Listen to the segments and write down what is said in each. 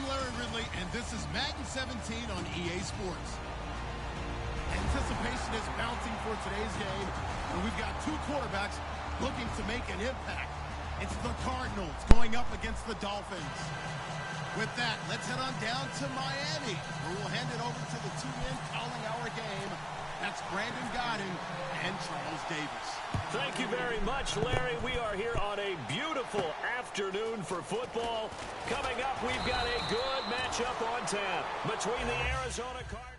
Larry Ridley, and this is Madden 17 on EA Sports. Anticipation is mounting for today's game, and we've got two quarterbacks looking to make an impact. It's the Cardinals going up against the Dolphins. With that, let's head on down to Miami, where we'll hand it over to the two men calling our game. That's Brandon Godden and Charles Davis. Thank you very much, Larry. We are here on a beautiful afternoon for football. Coming up, we've got a good matchup on tap between the Arizona Cardinals.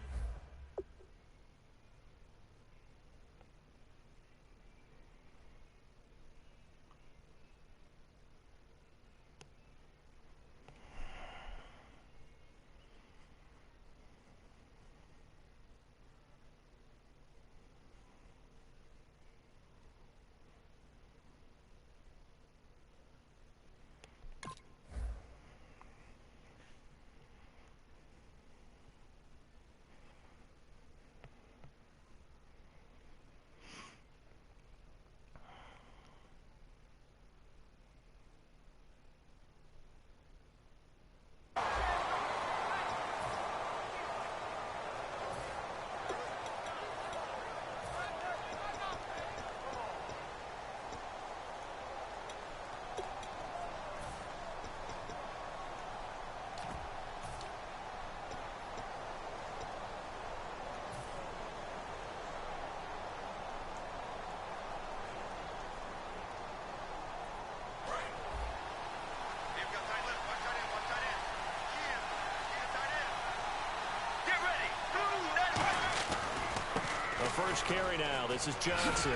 First carry now. This is Johnson.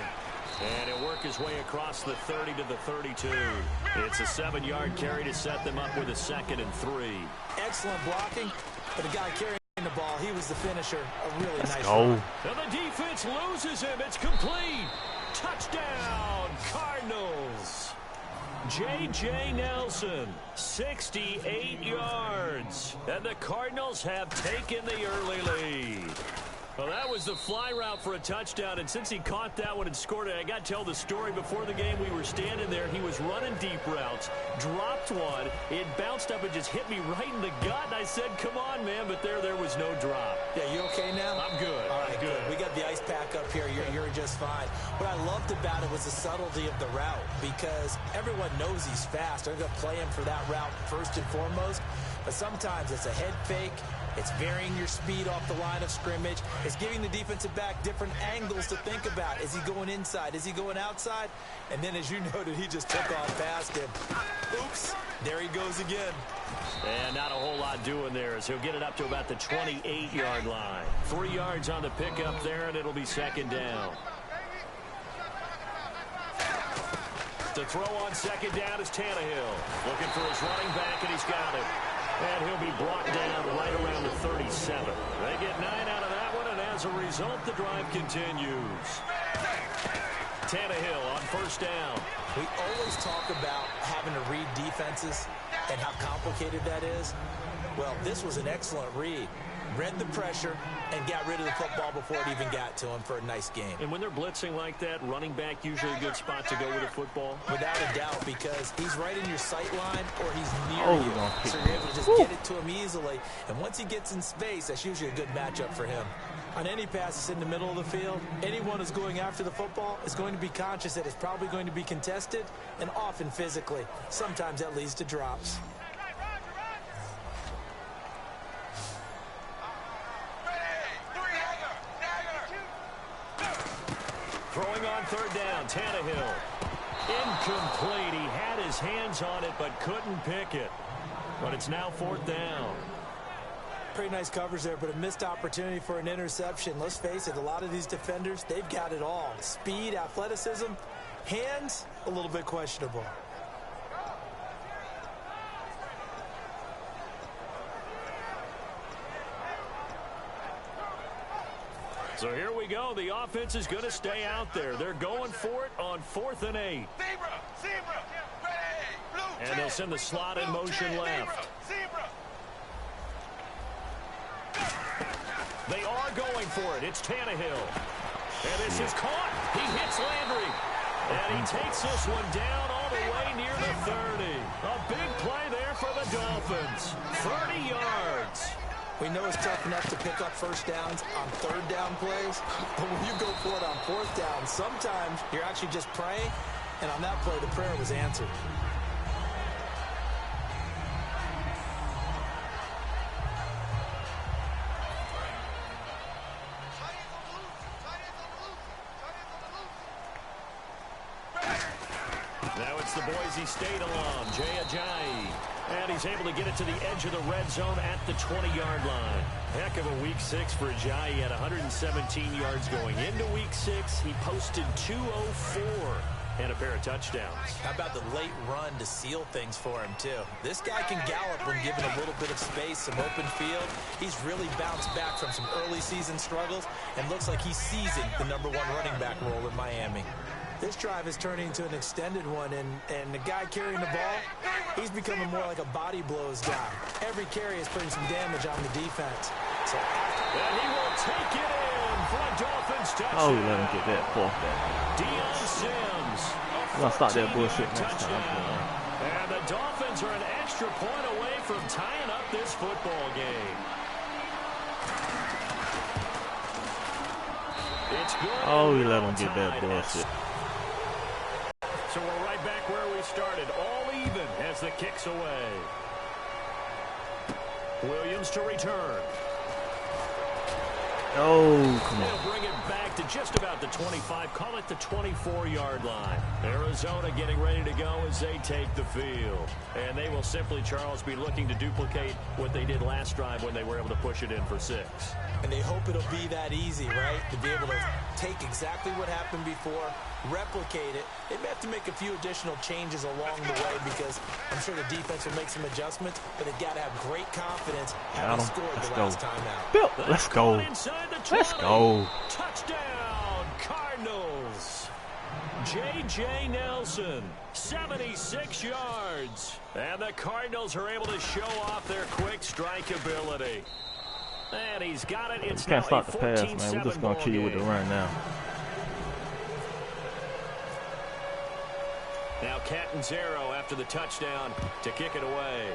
And he'll work his way across the 30 to the 32. It's a 7-yard carry to set them up with a 2nd and 3. Excellent blocking, but the guy carrying the ball, he was the finisher. A really nice run. And the defense loses him. It's complete. Touchdown, Cardinals. J.J. Nelson, 68 yards. And the Cardinals have taken the early lead. Well, that was the fly route for a touchdown, and since he caught that one and scored it, I got to tell the story. Before the game, we were standing there. He was running deep routes, dropped one. It bounced up and just hit me right in the gut, and I said, come on, man, but there was no drop. Yeah, you okay now? I'm good. All right, good. We got the ice pack up here. You're just fine. What I loved about it was the subtlety of the route, because everyone knows he's fast. They're going to play him for that route first and foremost, but sometimes it's a head fake. It's varying your speed off the line of scrimmage. It's giving the defensive back different angles to think about. Is he going inside? Is he going outside? And then, as you noted, he just took off past him. Oops. There he goes again. And not a whole lot doing there as he'll get it up to about the 28-yard line. 3 yards on the pickup there, and it'll be 2nd down. To throw on 2nd down is Tannehill. Looking for his running back, and he's got it. And he'll be brought down right around the 37. They get 9 out of that one, and as a result, the drive continues. Tannehill on 1st down. We always talk about having to read defenses and how complicated that is. Well, this was an excellent read. Read the pressure and got rid of the football before it even got to him for a nice game. And when they're blitzing like that, running back usually a good spot to go with the football? Without a doubt, because he's right in your sight line or he's near you. So you're able to just get it to him easily. And once he gets in space, that's usually a good matchup for him. On any pass that's in the middle of the field, anyone who's going after the football is going to be conscious that it's probably going to be contested and often physically. Sometimes that leads to drops. Throwing on 3rd down, Tannehill. Incomplete. He had his hands on it but couldn't pick it. But it's now 4th down. Pretty nice coverage there, but a missed opportunity for an interception. Let's face it, a lot of these defenders, they've got it all. Speed, athleticism, hands, a little bit questionable. So here we go. The offense is going to stay out there. They're going for it on 4th and 8. And they'll send the slot in motion left. They are going for it. It's Tannehill. And this is caught. He hits Landry. And he takes this one down all the way away near the 30. A big play there for the Dolphins. 30 yards. We know it's tough enough to pick up first downs on third down plays, but when you go for it on fourth down, sometimes you're actually just praying, and on that play, the prayer was answered. Now it's the Boise State alum, Jay Ajayi. And he's able to get it to the edge of the red zone at the 20-yard line. Heck of a week 6 for Ajayi. He had 117 yards going into week 6. He posted 204 and a pair of touchdowns. How about the late run to seal things for him, too? This guy can gallop when given a little bit of space, some open field. He's really bounced back from some early season struggles and looks like he's seizing the #1 running back role in Miami. This drive is turning into an extended one, and the guy carrying the ball, he's becoming more like a body blows guy. Every carry is putting some damage on the defense. And he will take it in for a Dolphins touchdown. Oh, let him get that fourth down. Deion Sims. We're going to start that bullshit next time. And the Dolphins are an extra point away from tying up this football game. It's good. Oh, we let him get that bullshit. So we're right back where we started, all even as the kick's away. Williams to return. Oh, come on. They'll bring it back to just about the 25, call it the 24-yard line. Arizona getting ready to go as they take the field. And they will simply, Charles, be looking to duplicate what they did last drive when they were able to push it in for 6. And they hope it'll be that easy, right? To be able to take exactly what happened before, replicate it. They may have to make a few additional changes along the way because I'm sure the defense will make some adjustments, but they've got to have great confidence having scored the last time out. Let's go. Let's go. Touchdown, Cardinals. J.J. Nelson, 76 yards. And the Cardinals are able to show off their quick strike ability. And he's got it. It's can't now stop the pass, man. We're just going to kill you with the run now. Now Catanzaro after the touchdown to kick it away.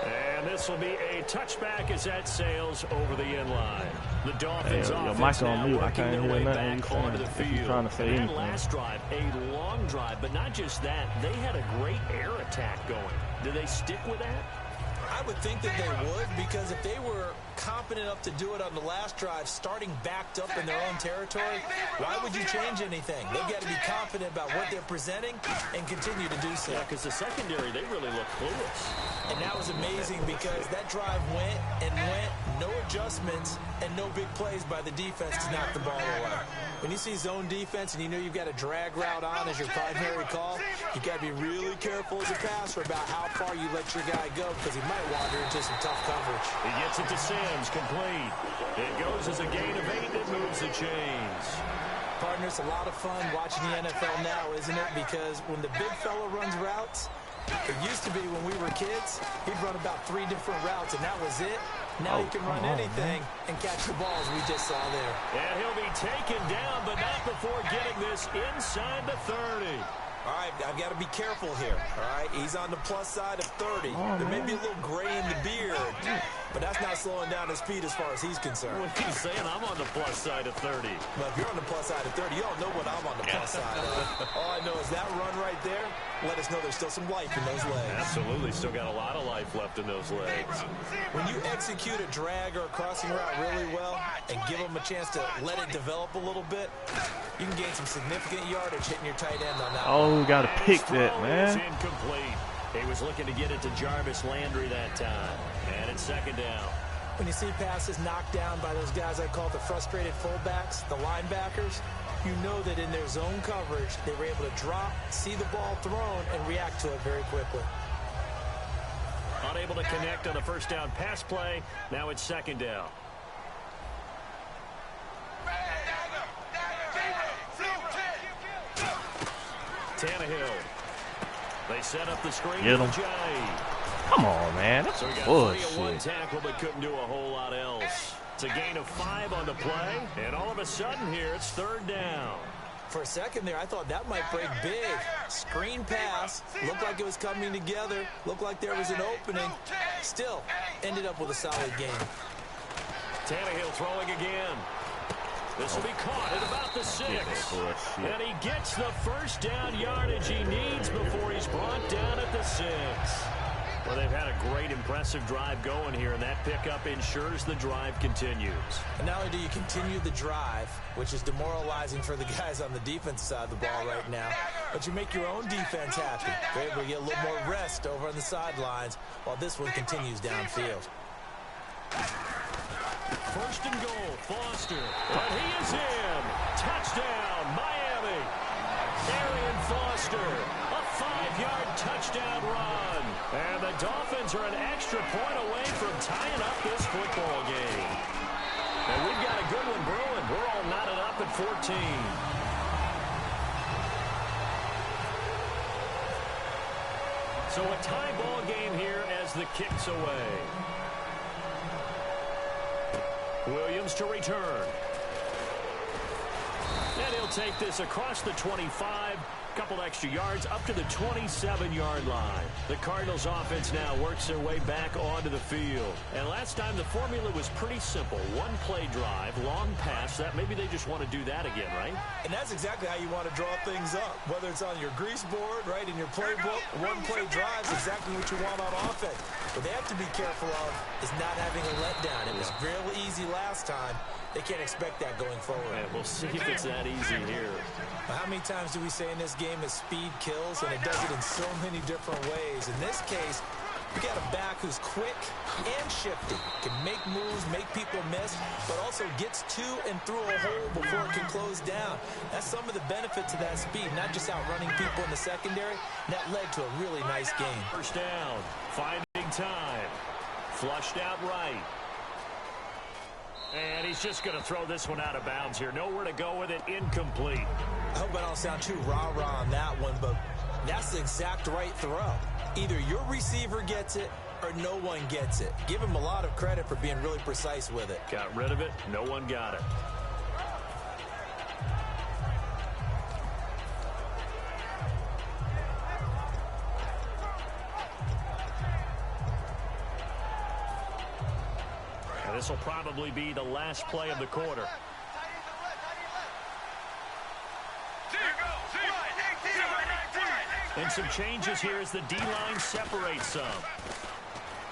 And this will be a touchback as that sails over the end line. The Dolphins offense now working their way back onto the field. And that last drive, a long drive, but not just that. They had a great air attack going. Do they stick with that? I would think that they would, because if they were competent enough to do it on the last drive, starting backed up in their own territory, why would you change anything? They've got to be confident about what they're presenting and continue to do so. Yeah, because the secondary, they really look clueless. And that was amazing because that drive went and went, no adjustments, and no big plays by the defense to knock the ball away. When you see zone defense and you know you've got a drag route on as your primary call, you got to be really careful as a passer about how far you let your guy go because he might wander into some tough coverage. He gets it to Sims, complete. It goes as a gain of 8 that moves the chains. Partner, it's a lot of fun watching the NFL now, isn't it? Because when the big fella runs routes, it used to be when we were kids, he'd run about 3 different routes, and that was it. Now he can run anything and catch the balls we just saw there. And he'll be taken down, but not before getting this inside the 30. All right, I've got to be careful here, all right? He's on the plus side of 30. There may be a little gray in the beard, but that's not slowing down his speed as far as he's concerned. What are you saying? I'm on the plus side of 30. Well, if you're on the plus side of 30, you don't know what I'm on the plus side of. All I know is that run right there let us know there's still some life in those legs. Absolutely, still got a lot of life left in those legs. When you execute a drag or a crossing route really well and give them a chance to let it develop a little bit, you can gain some significant yardage hitting your tight end on that. Oh, got to pick that, man. It's incomplete. He was looking to get it to Jarvis Landry that time. And it's second down. When you see passes knocked down by those guys I call the frustrated fullbacks, the linebackers, you know that in their zone coverage, they were able to drop, see the ball thrown, and react to it very quickly. Unable to connect on the first down pass play. Now it's second down. Tannehill. They set up the screen. Get him. Come on, man. That's so we got bullshit. one tackle, but couldn't do a whole lot else. It's a gain of 5 on the play, and all of a sudden here, it's third down. For a second there, I thought that might break big. Screen pass. Looked like it was coming together. Looked like there was an opening. Still, ended up with a solid game. Tannehill throwing again. This will be caught at about the 6. And he gets the first down yardage he needs before he's brought down at the 6. Well, they've had a great, impressive drive going here, and that pickup ensures the drive continues. And not only do you continue the drive, which is demoralizing for the guys on the defense side of the ball right now, but you make your own defense happy. They're able to get a little more rest over on the sidelines while this one continues downfield. First and goal, Foster. And he is in. Touchdown, Miami. Arian Foster, a 5-yard touchdown run. And the Dolphins are an extra point away from tying up this football game. And we've got a good one brewing. We're all knotted up at 14. So a tie ball game here as the kick's away. Williams to return. And he'll take this across the 25. Couple extra yards up to the 27-yard line. The Cardinals offense now works their way back onto the field. And last time the formula was pretty simple. One play drive, long pass. That maybe they just want to do that again, right? And that's exactly how you want to draw things up. Whether it's on your grease board, right, in your playbook, one play drive is exactly what you want on offense. What they have to be careful of is not having a letdown. It was real easy last time. They can't expect that going forward. And we'll see if it's that easy here. How many times do we say in this game that speed kills, and it does it in so many different ways? In this case, you got a back who's quick and shifty, can make moves, make people miss, but also gets to and through a hole before it can close down. That's some of the benefits of that speed, not just outrunning people in the secondary. That led to a really nice game. First down, finding time, flushed out right. And he's just going to throw this one out of bounds here. Nowhere to go with it. Incomplete. I hope I don't sound too rah-rah on that one, but that's the exact right throw. Either your receiver gets it or no one gets it. Give him a lot of credit for being really precise with it. Got rid of it. No one got it. This will probably be the last play of the quarter. And some changes here as the D-line separates some.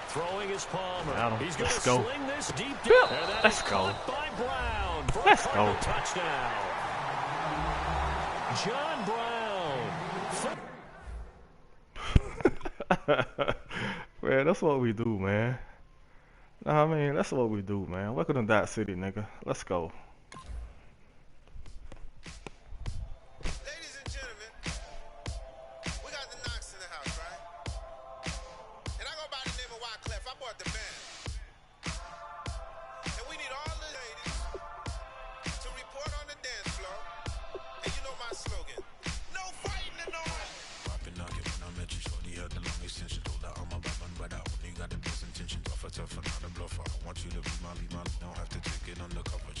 Throwing his Palmer. He's going to sling this deep down. Let's go. By Brown for Let's a go. touchdown. John Brown. Man, that's what we do, man. I mean, that's what we do, man. Welcome to Dot City, nigga. Let's go. Ladies and gentlemen, we got the Knox in the house, right? And I go by the name of Wyclef. I bought the band. And we need all the ladies to report on the dance floor. And you know my slogan. No fighting in no way. Popping out here when I met you, shorty had the long extension. Told her I'm a bad man, but I only got the best intention. Tougher, not a bluffer. I want you to be my, don't have to take it undercover.